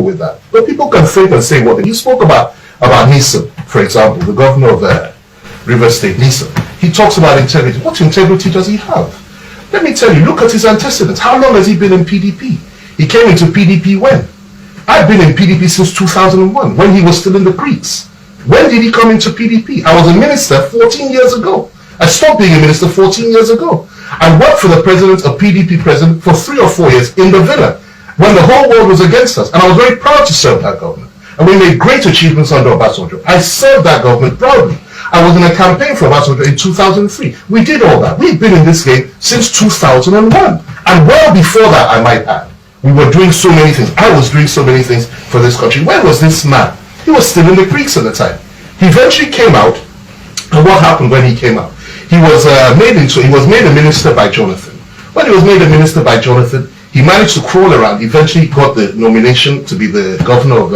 with that. But people can think and say what. You spoke about Nisan, for example, the governor of Rivers State, Nisan. He talks about integrity. What integrity does he have? Let me tell you, look at his antecedents. How long has he been in PDP? He came into PDP when? I've been in PDP since 2001, when he was still in the creeks. When did he come into PDP? I was a minister 14 years ago. I stopped being a minister 14 years ago. I worked for the president, a PDP president, for 3 or 4 years in the villa, when the whole world was against us. And I was very proud to serve that government. And we made great achievements under Obasanjo. I served that government proudly. I was in a campaign for Obasanjo in 2003. We did all that. We've been in this game since 2001. And well before that, I might add, we were doing so many things. I was doing so many things for this country. Where was this man? He was still in the creeks at the time. He eventually came out. And what happened when he came out? He was made a minister by Jonathan. When he was made a minister by Jonathan, he managed to crawl around. Eventually got the nomination to be the governor of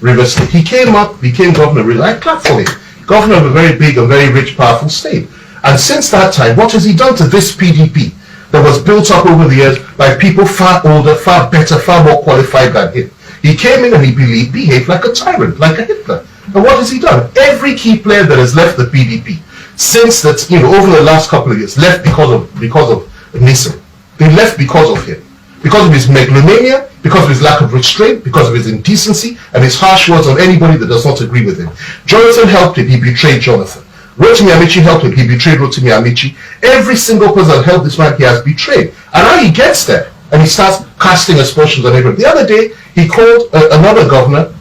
Rivers State. He came up, became governor. I clapped for him. Governor of a very big and very rich, powerful state. And since that time, what has he done to this PDP that was built up over the years by people far older, far better, far more qualified than him? He came in and he behaved like a tyrant, like a Hitler. And what has he done? Every key player that has left the PDP since that, over the last couple of years, left because of Nisan. They left because of him. Because of his megalomania, because of his lack of restraint, because of his indecency, and his harsh words on anybody that does not agree with him. Jonathan helped him, he betrayed Jonathan. Rotimi Amici helped him, he betrayed Rotimi Amici. Every single person that helped this man, he has betrayed. And now he gets there, and he starts casting aspersions on everyone. The other day, he called another governor,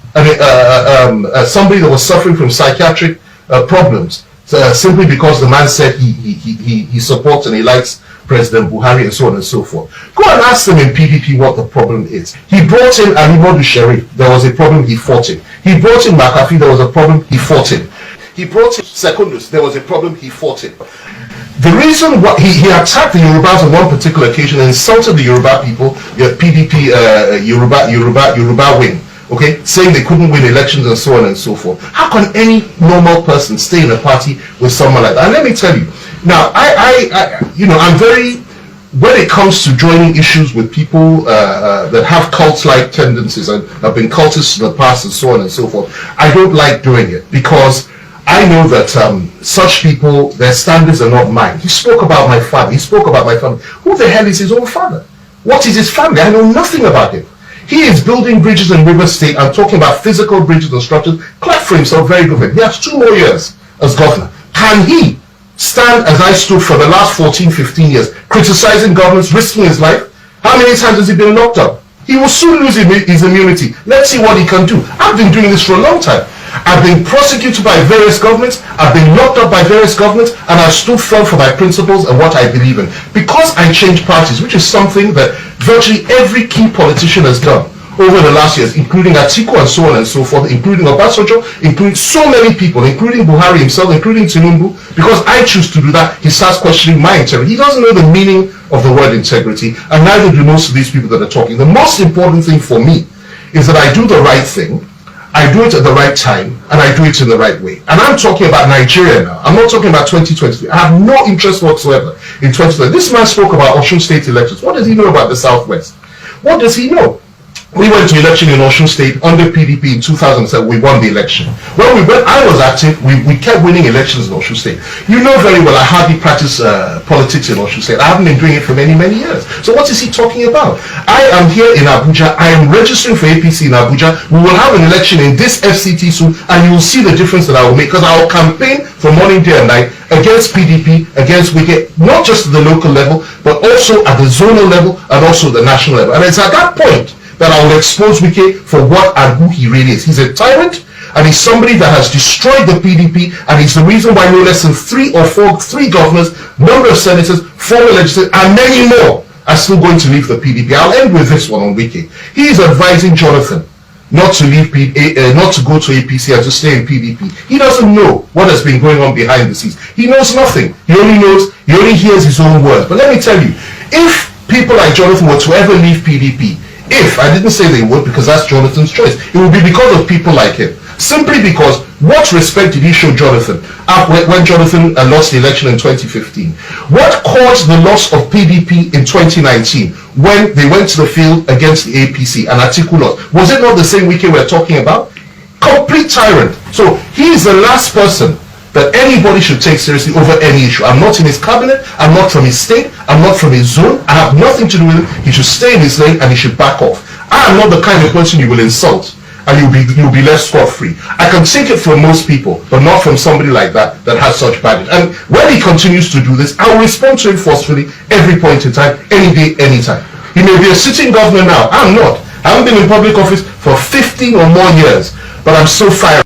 somebody that was suffering from psychiatric problems, simply because the man said he supports and he likes President Buhari and so on and so forth. Go and ask them in PDP what the problem is. He brought in Alimadu Sherif. There was a problem, he fought it. He brought in McAfee. There was a problem, he fought it. He brought in Secondus. There was a problem, he fought it. The reason why he attacked the Yorubas on one particular occasion and insulted the Yoruba people, the PDP Yoruba wing, okay, saying they couldn't win elections and so on and so forth. How can any normal person stay in a party with someone like that? And let me tell you, now, I'm very, when it comes to joining issues with people that have cult-like tendencies and have been cultists in the past and so on and so forth, I don't like doing it because I know that such people, their standards are not mine. He spoke about my father. He spoke about my family. Who the hell is his own father? What is his family? I know nothing about him. He is building bridges in Rivers State. I'm talking about physical bridges and structures. Clap for himself, very good. He has 2 more years as governor. Can he stand as I stood for the last 14, 15 years, criticizing governments, risking his life? How many times has he been locked up? He will soon lose his immunity. Let's see what he can do. I've been doing this for a long time. I've been prosecuted by various governments, I've been locked up by various governments, and I've stood firm for my principles and what I believe in. Because I changed parties, which is something that virtually every key politician has done over the last years, including Atiku and so on and so forth, including Obasanjo, including so many people, including Buhari himself, including Tinubu. Because I choose to do that, he starts questioning my integrity. He doesn't know the meaning of the word integrity, and neither do most of these people that are talking. The most important thing for me is that I do the right thing, I do it at the right time, and I do it in the right way. And I'm talking about Nigeria now. I'm not talking about 2023. I have no interest whatsoever in 2023. This man spoke about Osun State elections. What does he know about the Southwest? What does he know? We went to election in Osun State under PDP in 2007. We won the election. When I was active, we kept winning elections in Osun State. You know very well I hardly practice politics in Osun State. I haven't been doing it for many, many years. So what is he talking about? I am here in Abuja. I am registering for APC in Abuja. We will have an election in this FCT soon, and you will see the difference that I will make, because I will campaign for morning, day and night against PDP, against Wike, not just at the local level, but also at the zonal level and also the national level. And it's at that point that I will expose Wike for what and who he really is. He's a tyrant, and he's somebody that has destroyed the PDP, and he's the reason why no less than 3 governors, number of senators, former legislators, and many more are still going to leave the PDP. I'll end with this one on Wike. He is advising Jonathan not to leave, not to go to APC and to stay in PDP. He doesn't know what has been going on behind the scenes. He knows nothing. He only hears his own words. But let me tell you, if people like Jonathan were to ever leave PDP, I didn't say they would, because that's Jonathan's choice, it would be because of people like him. Simply because, what respect did he show Jonathan when Jonathan lost the election in 2015? What caused the loss of PDP in 2019? when they went to the field against the APC and Articulate? Was it not the same Wike we're talking about? Complete tyrant. So he is the last person that anybody should take seriously over any issue. I'm not in his cabinet, I'm not from his state, I'm not from his zone, I have nothing to do with him. He should stay in his lane and he should back off. I am not the kind of person you will insult and you'll be left scot-free. I can take it from most people, but not from somebody like that has such baggage. And when he continues to do this, I will respond to him forcefully every point in time, any day, anytime. He may be a sitting governor now. I'm not. I haven't been in public office for 15 or more years, but I'm so fired.